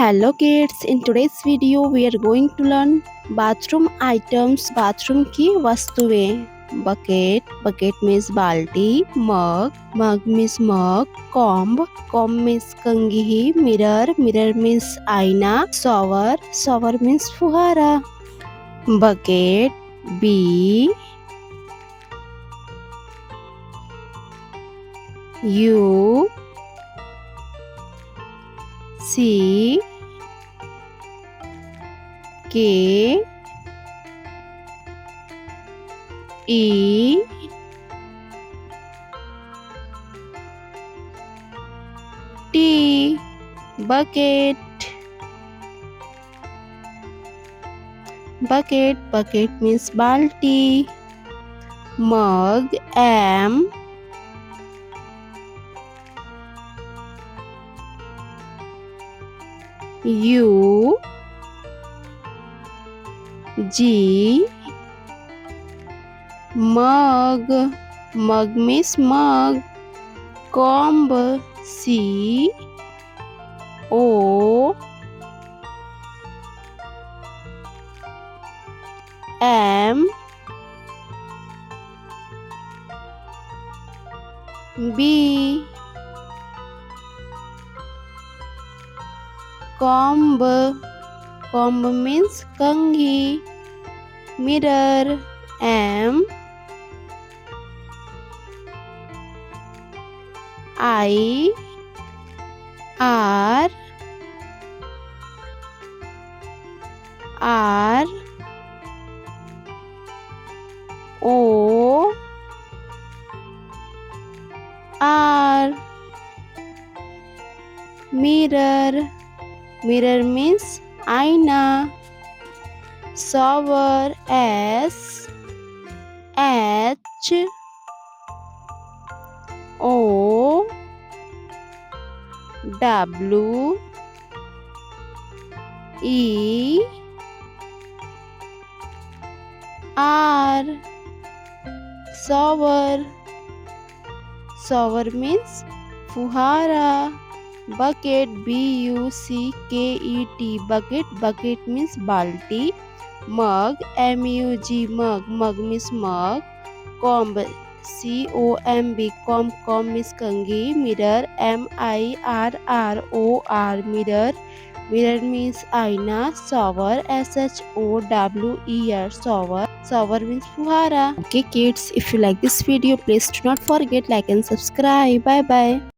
Hello kids, in today's video we are going to learn bathroom items. Bathroom की वस्तुएं. Bucket means balti. Mug means mug. Comb means कंघी. Mirror means आईना. Shower means फुहारा. Bucket, B U C K E T. Bucket means balti. Mug, M U G. Mug means mug. Comb, C O M B. Comb means कंघी. Mirror, M I R O R. Mirror means आईना. Shower, S H O W E R. Shower means फुहारा. Bucket, B-U-C-K-E-T. Bucket means balti. Mug, M-U-G. Mug means mug. Comb, C-O-M-B. Comb means कंघी. Mirror, M-I-R-R-O-R. Mirror means आईना. Shower, S-H-O-W-E-R. Shower means फुहारा. Okay kids, if you like this video, please do not forget like and subscribe. Bye bye.